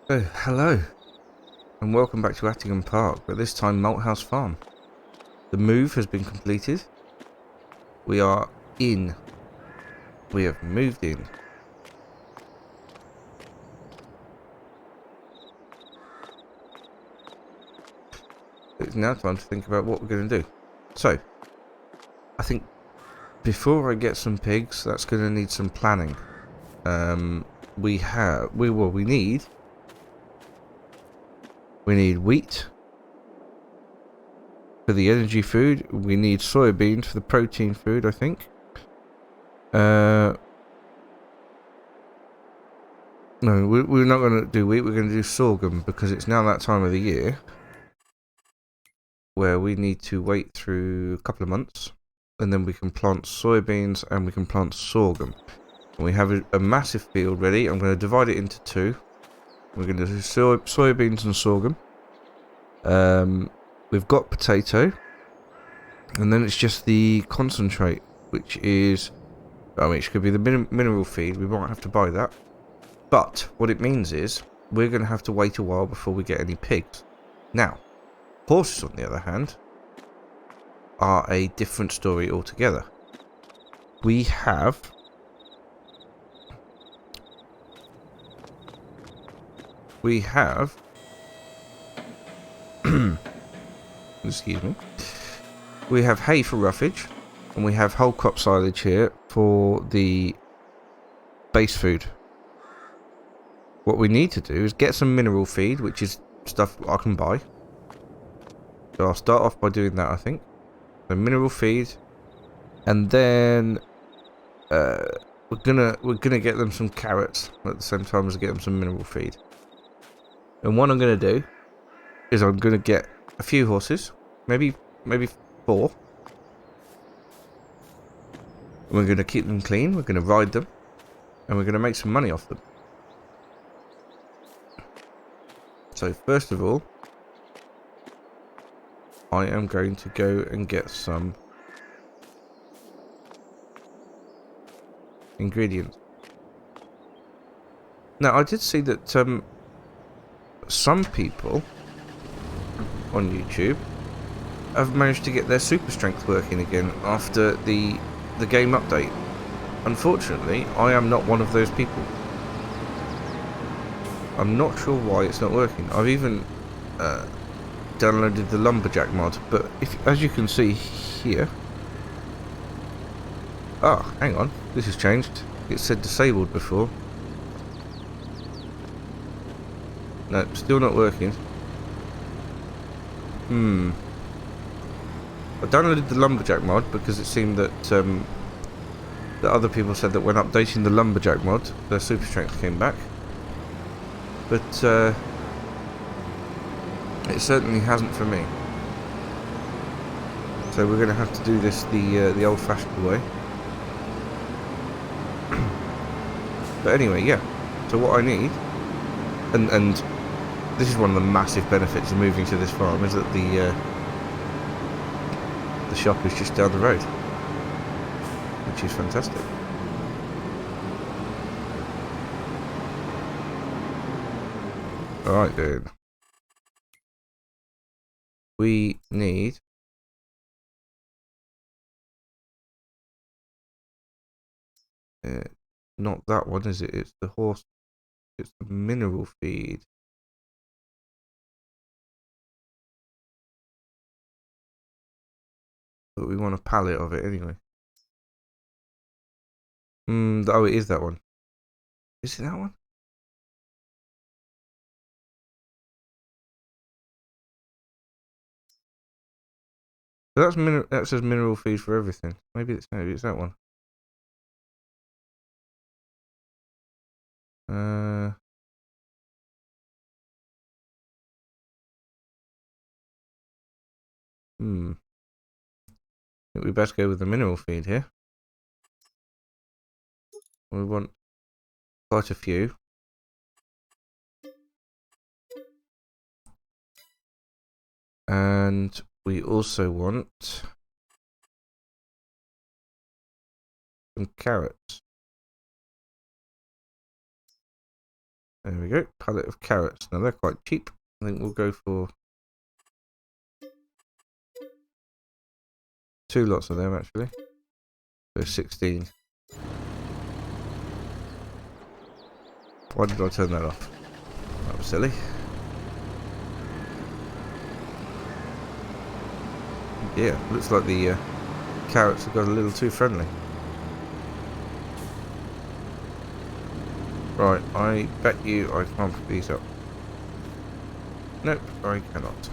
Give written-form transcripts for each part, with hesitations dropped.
Oh, hello, and welcome back to Attingham Park, but this time Malthouse Farm. The move has been completed. We are in. We have moved in. It's now time to think about what we're going to do. So, I think before I get some pigs, that's going to need some planning. We need wheat for the energy food. We need soybeans for the protein food, I think. No, we're not going to do wheat. We're going to do sorghum because it's now that time of the year where we need to wait through a couple of months, and then we can plant soybeans and we can plant sorghum. And we have a massive field ready. I'm going to divide it into two. We're going to do soybeans and sorghum. We've got potato, and then it's just the concentrate, which is, which could be the mineral feed. We won't have to buy that. But what it means is we're going to have to wait a while before we get any pigs. Now, horses, on the other hand, are a different story altogether. We have excuse me. We have hay for roughage, and we have whole crop silage here for the base food. What we need to do is get some mineral feed, which is stuff I can buy. So I'll start off by doing that, I think. So mineral feed, and then we're gonna get them some carrots at the same time as get them some mineral feed. And what I'm gonna do is I'm gonna get a few horses, maybe 4. We're gonna keep them clean. We're gonna ride them, and we're gonna make some money off them. So first of all, I am going to go and get some ingredients. Now, I did see that some people on YouTube have managed to get their super strength working again after the game update. Unfortunately, I am not one of those people. I'm not sure why it's not working. I've even downloaded the lumberjack mod, but as you can see here, hang on, this has changed. It said disabled before. No, still not working. I downloaded the lumberjack mod because it seemed that that other people said that when updating the lumberjack mod, their super strength came back. But it certainly hasn't for me. So we're going to have to do this the old-fashioned way. But anyway, yeah. So what I need, and this is one of the massive benefits of moving to this farm, is that the shop is just down the road, which is fantastic. Alright then. We need not that one, is it? It's the horse. It's the mineral feed. But we want a pallet of it anyway. Oh, it is that one. Is it that one? So that's that says mineral feed for everything. Maybe it's that one. I think we best go with the mineral feed here. We want quite a few. And we also want some carrots. There we go. Pallet of carrots. Now they're quite cheap. I think we'll go for 2 lots of them actually. So 16. Why did I turn that off? That was silly. Yeah, looks like the carrots have got a little too friendly. Right, I bet you I can't pick these up. Nope, I cannot.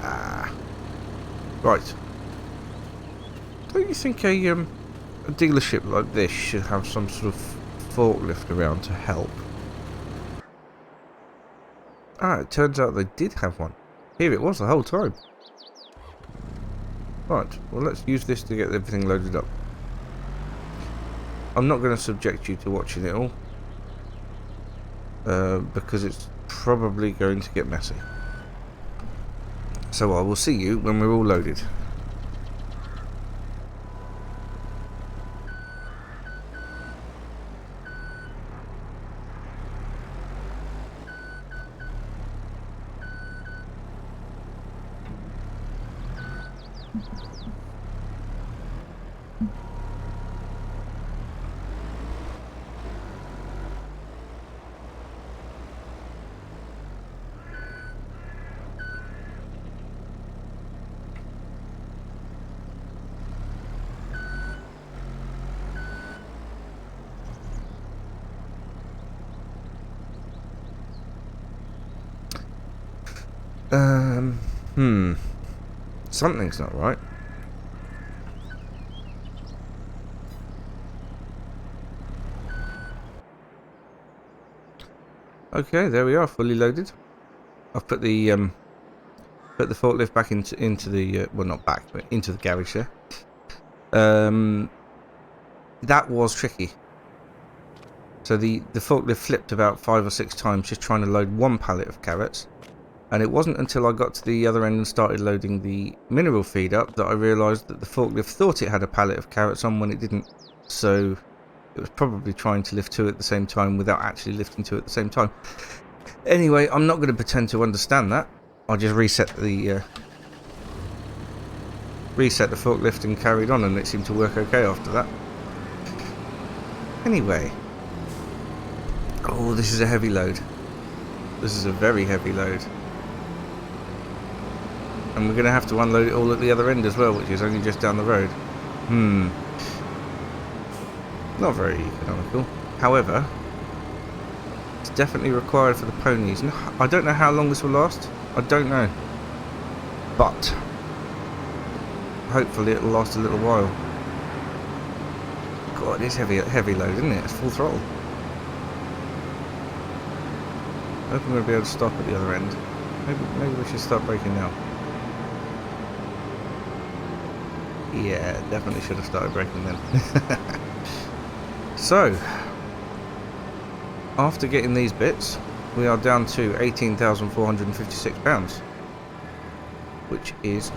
Ah. Right. Don't you think a dealership like this should have some sort of forklift around to help? Ah, it turns out they did have one. Here it was the whole time. Right, well let's use this to get everything loaded up. I'm not going to subject you to watching it all. Because it's probably going to get messy. So I will see you when we're all loaded. Something's not right. Okay, there we are, fully loaded. I've put the forklift back into the well, not back, but into the garage there. That was tricky. So the forklift flipped about 5 or 6 times just trying to load one pallet of carrots. And it wasn't until I got to the other end and started loading the mineral feed up that I realised that the forklift thought it had a pallet of carrots on when it didn't. So it was probably trying to lift 2 at the same time without actually lifting 2 at the same time. Anyway, I'm not going to pretend to understand that. I just reset the forklift and carried on, and it seemed to work okay after that. Anyway. Oh, this is a heavy load. This is a very heavy load. And we're going to have to unload it all at the other end as well, which is only just down the road. Not very economical. However, it's definitely required for the ponies. I don't know how long this will last. I don't know. But hopefully it'll last a little while. God, it's heavy load, isn't it? It's full throttle. I hope I'm going to be able to stop at the other end. Maybe we should start braking now. Yeah, definitely should have started braking then. So, after getting these bits, we are down to £18,456, which is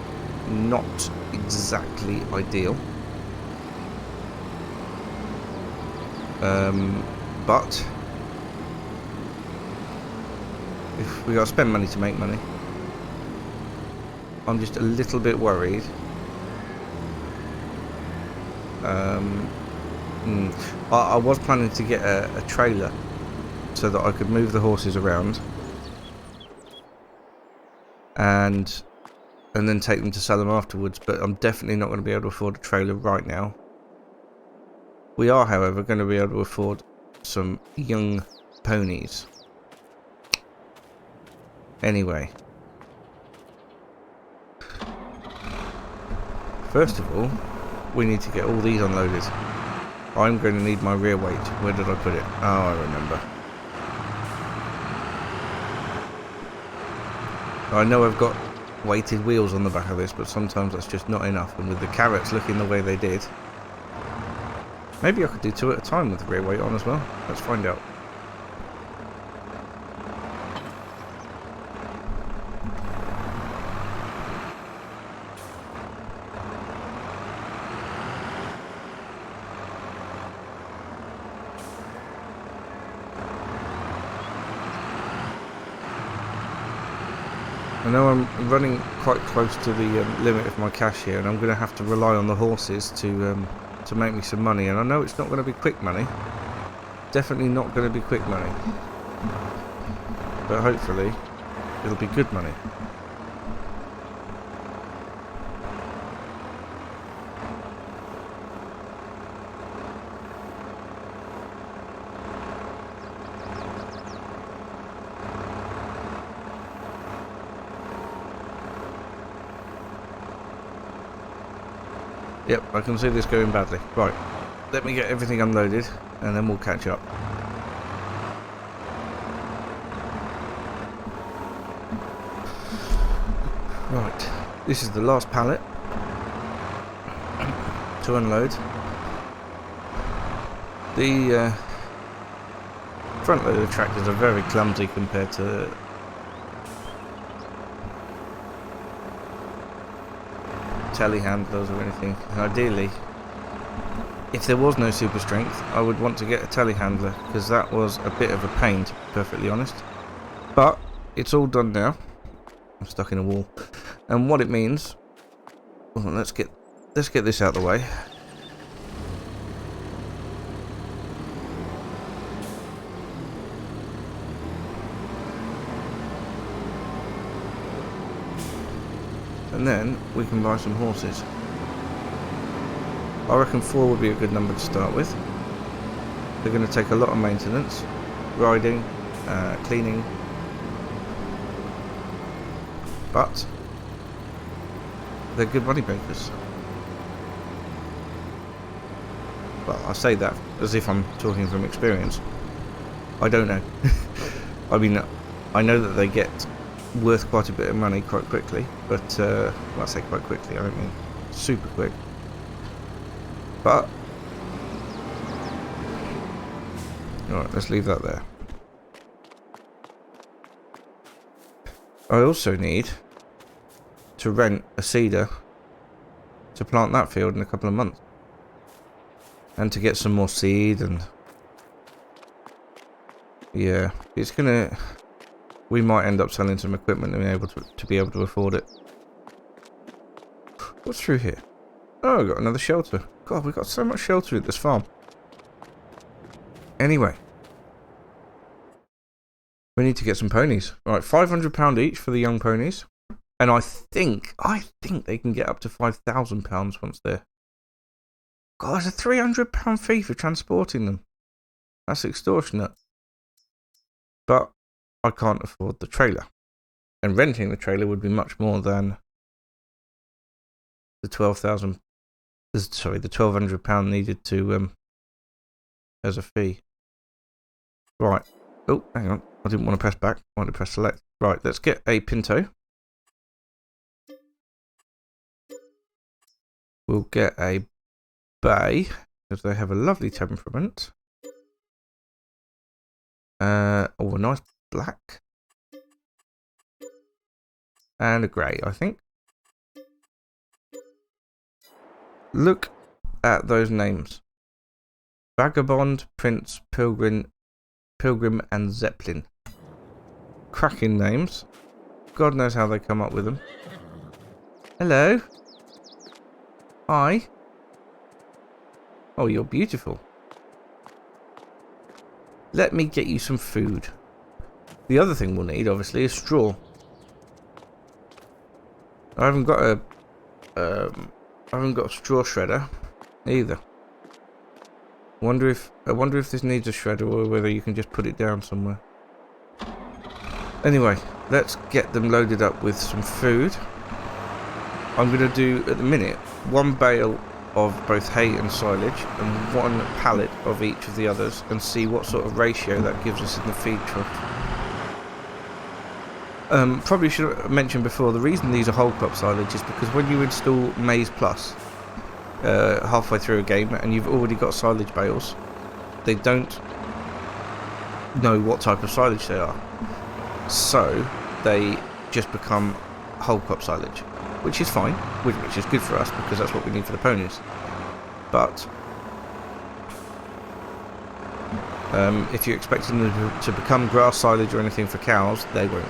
not exactly ideal. But if we got to spend money to make money, I'm just a little bit worried. I was planning to get a trailer so that I could move the horses around and then take them to sell them afterwards, but I'm definitely not going to be able to afford a trailer right now. We are, however, going to be able to afford some young ponies. Anyway, first of all, we need to get all these unloaded. I'm going to need my rear weight. Where did I put it? Oh, I remember. I know I've got weighted wheels on the back of this, but sometimes that's just not enough. And with the carrots looking the way they did, maybe I could do 2 at a time with the rear weight on as well. Let's find out. I know I'm running quite close to the limit of my cash here, and I'm going to have to rely on the horses to make me some money. And I know it's not going to be quick money. Definitely not going to be quick money. But hopefully, it'll be good money. Yep, I can see this going badly. Right, let me get everything unloaded and then we'll catch up. Right, this is the last pallet to unload. The front loader tractors are very clumsy compared to telehandlers or anything. Ideally, if there was no super strength, I would want to get a telehandler, because that was a bit of a pain, to be perfectly honest. But it's all done now. I'm stuck in a wall, and what it means, well, let's get this out of the way. And then we can buy some horses. I reckon 4 would be a good number to start with. They're going to take a lot of maintenance, riding, cleaning, but they're good money makers. Well, I say that as if I'm talking from experience. I don't know. I mean, I know that they get worth quite a bit of money quite quickly, but well, I say quite quickly, I don't mean super quick. But alright, let's leave that there. I also need to rent a seeder to plant that field in a couple of months, and to get some more seed. And yeah, it's gonna, we might end up selling some equipment and be able to afford it. What's through here? Oh, I got another shelter. God, we've got so much shelter at this farm. Anyway, we need to get some ponies. Right, £500 each for the young ponies, and I think they can get up to £5,000 once they're. God, there's a £300 fee for transporting them. That's extortionate. But I can't afford the trailer, and renting the trailer would be much more than the £1,200 needed to as a fee. Right. Oh, hang on. I didn't want to press back. I wanted to press select. Right, let's get a Pinto. We'll get a Bay, because they have a lovely temperament. Oh, a nice black. And a grey, I think. Look at those names. Vagabond, Prince, Pilgrim, and Zeppelin. Cracking names. God knows how they come up with them. Hello. Hi. Oh, you're beautiful. Let me get you some food. The other thing we'll need, obviously, is straw. I haven't got a straw shredder either. I wonder if this needs a shredder, or whether you can just put it down somewhere. Anyway, let's get them loaded up with some food. I'm going to do, at the minute, 1 bale of both hay and silage, and 1 pallet of each of the others, and see what sort of ratio that gives us in the feed truck. Probably should have mentioned before, the reason these are whole crop silage is because when you install Maize Plus halfway through a game and you've already got silage bales, they don't know what type of silage they are, so they just become whole crop silage, which is fine, which is good for us because that's what we need for the ponies. But if you're expecting them to become grass silage or anything for cows, they won't.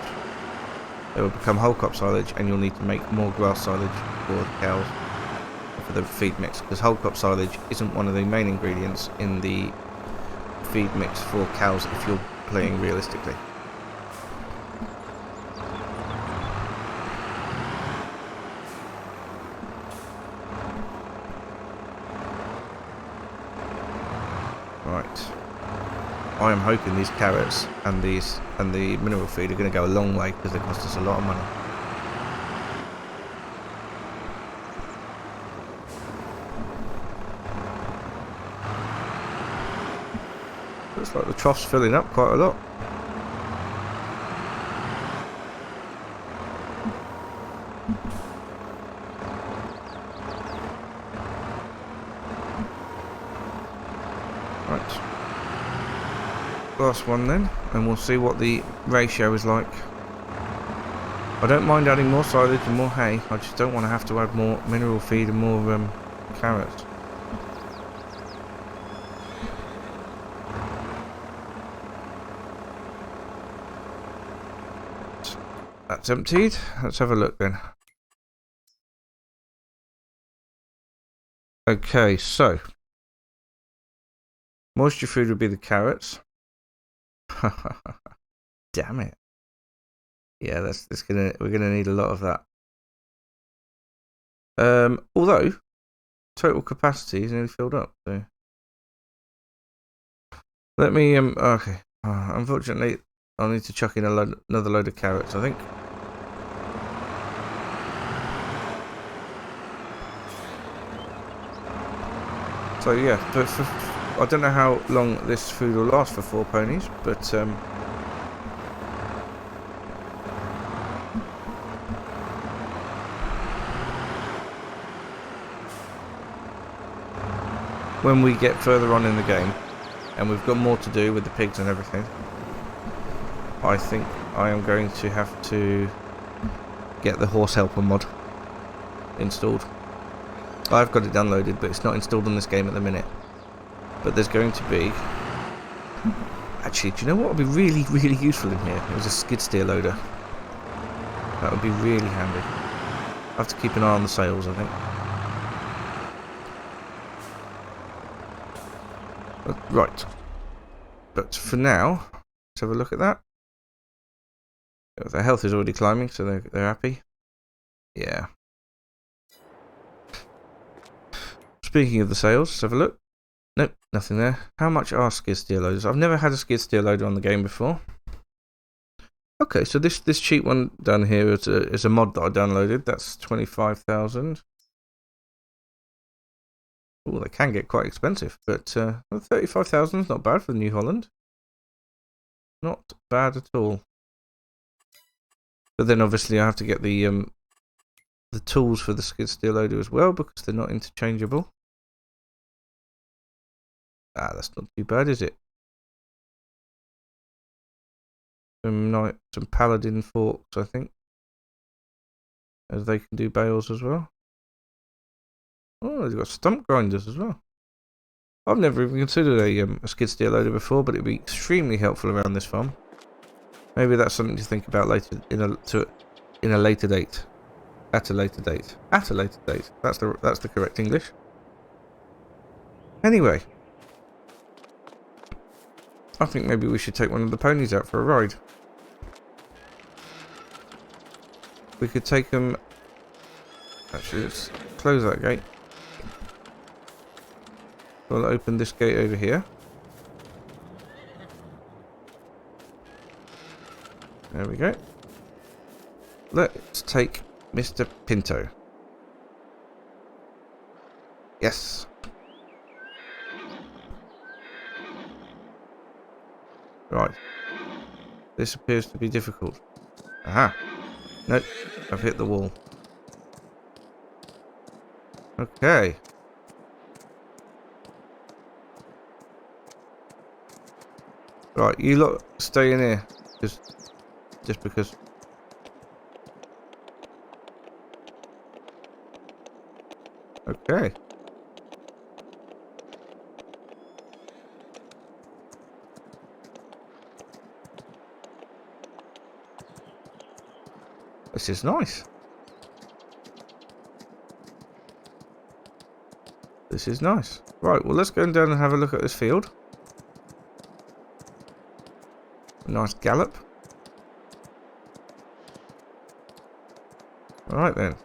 They will become whole crop silage, and you'll need to make more grass silage for the cows, for the feed mix, because whole crop silage isn't one of the main ingredients in the feed mix for cows if you're playing realistically. Right. I am hoping these carrots and the mineral feed are going to go a long way, because they cost us a lot of money. Looks like the trough's filling up quite a lot. Right. Last one then, and we'll see what the ratio is like. I don't mind adding more silage and more hay, I just don't want to have to add more mineral feed and more carrots. That's emptied. Let's have a look then. Okay, so moisture food would be the carrots. Damn it. Yeah, we're gonna need a lot of that. Although total capacity is nearly filled up, so let me okay. Unfortunately, I'll need to chuck in another load of carrots, I think. So yeah, but I don't know how long this food will last for 4 ponies, but when we get further on in the game, and we've got more to do with the pigs and everything, I think I am going to have to get the horse helper mod installed. I've got it downloaded, but it's not installed on this game at the minute. But there's going to be... Actually, do you know what would be really, really useful in here? It was a skid steer loader. That would be really handy. I have to keep an eye on the sales, I think. Right. But for now, let's have a look at that. Their health is already climbing, so they're happy. Yeah. Speaking of the sales, let's have a look. Nope, nothing there. How much are skid steer loaders? I've never had a skid steer loader on the game before. Okay, so this cheap one down here is a mod that I downloaded. That's 25,000. Oh, they can get quite expensive, but 35,000 is not bad for New Holland. Not bad at all. But then obviously I have to get the tools for the skid steer loader as well, because they're not interchangeable. Ah, that's not too bad, is it? Some paladin forks, I think, as they can do bales as well. Oh, they've got stump grinders as well. I've never even considered a skid steer loader before, but it'd be extremely helpful around this farm. Maybe that's something to think about later in a later date. At a later date. At a later date. That's the correct English. Anyway, I think maybe we should take one of the ponies out for a ride. We could take them... Actually, let's close that gate. We'll open this gate over here. There we go. Let's take Mr. Pinto. Yes. Right. This appears to be difficult. Aha. Nope. I've hit the wall. Okay. Right, you lot stay in here. Just because. Okay. This is nice. This is nice. Right, well, let's go down and have a look at this field. A nice gallop. Alright then.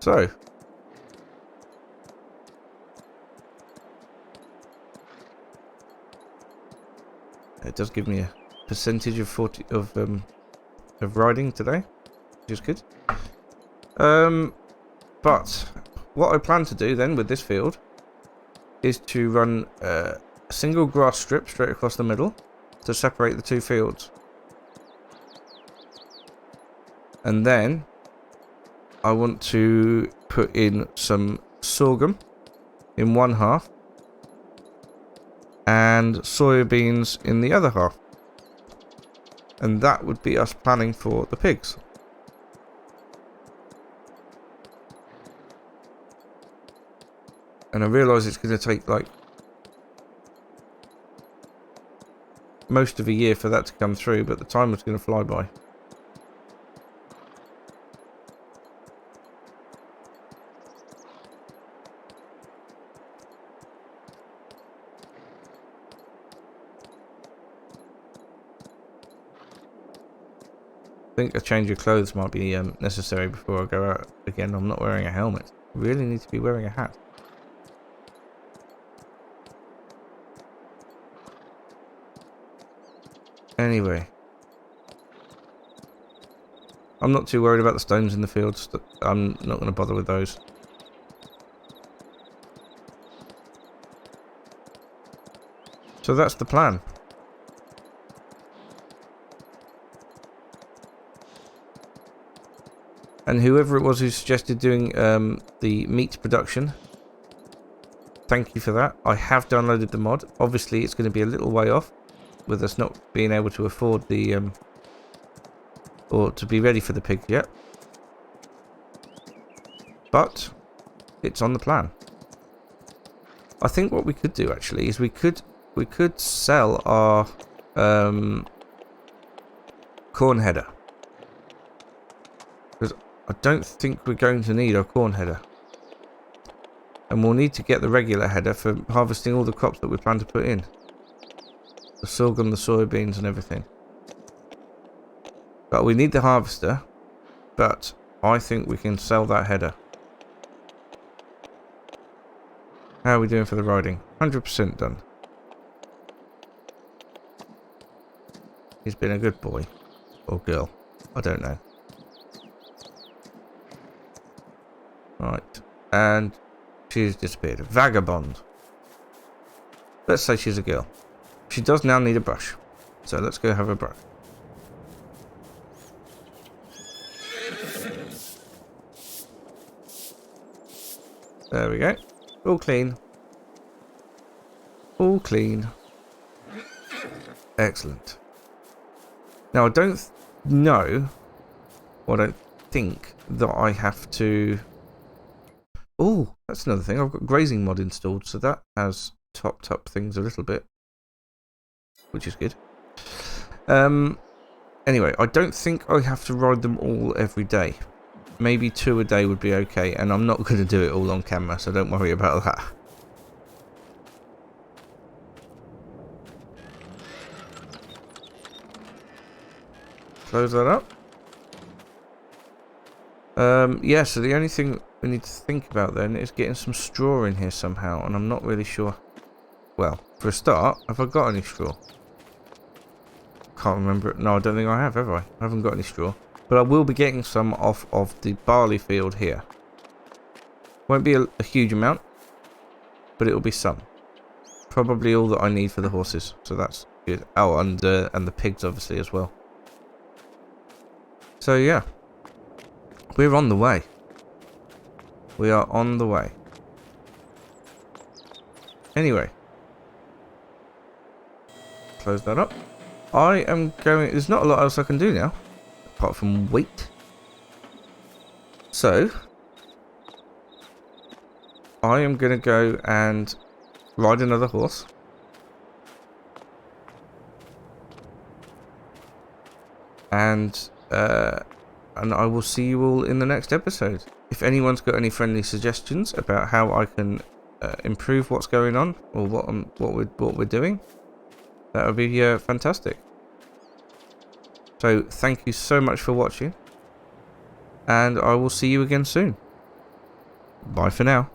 So, it does give me a percentage of 40 of riding today, which is good. But what I plan to do then with this field is to run a single grass strip straight across the middle to separate the two fields, and then I want to put in some sorghum in one half and soybeans in the other half. And that would be us planning for the pigs. And I realise it's going to take like most of a year for that to come through, but the time is going to fly by. I think a change of clothes might be necessary before I go out again. I'm not wearing a helmet. I really need to be wearing a hat. Anyway, I'm not too worried about the stones in the fields. I'm not going to bother with those. So that's the plan. And whoever it was who suggested doing the meat production, thank you for that. I have downloaded the mod. Obviously, it's going to be a little way off with us not being able to afford the or to be ready for the pigs yet. But it's on the plan. I think what we could do actually is we could sell our corn header, because I don't think we're going to need our corn header, and we'll need to get the regular header for harvesting all the crops that we plan to put in. The sorghum, the soybeans and everything. But we need the harvester, but I think we can sell that header. How are we doing for the riding? 100% done. He's been a good boy. Or girl. I don't know. Right. And she's disappeared. Vagabond. Let's say she's a girl. She does now need a brush. So let's go have a brush. There we go. All clean. All clean. Excellent. Now I don't know, or I don't think that I have to... Oh, that's another thing. I've got grazing mod installed, so that has topped up things a little bit, which is good. Anyway, I don't think I have to ride them all every day. Maybe 2 a day would be okay, and I'm not going to do it all on camera, so don't worry about that. Close that up. Yeah, so the only thing we need to think about then is getting some straw in here somehow, and I'm not really sure. Well, for a start, have I got any straw? Can't remember. No, I don't think I have I? I haven't got any straw. But I will be getting some off of the barley field here. Won't be a huge amount, but it will be some. Probably all that I need for the horses, so that's good. Oh, and the pigs obviously as well. So yeah, we're on the way. We are on the way. Anyway, close that up. I am going... There's not a lot else I can do now, apart from wait. So, I am going to go and ride another horse. And I will see you all in the next episode. If anyone's got any friendly suggestions about how I can improve what's going on, or what we're doing, that would be fantastic. So thank you so much for watching, and I will see you again soon. Bye for now.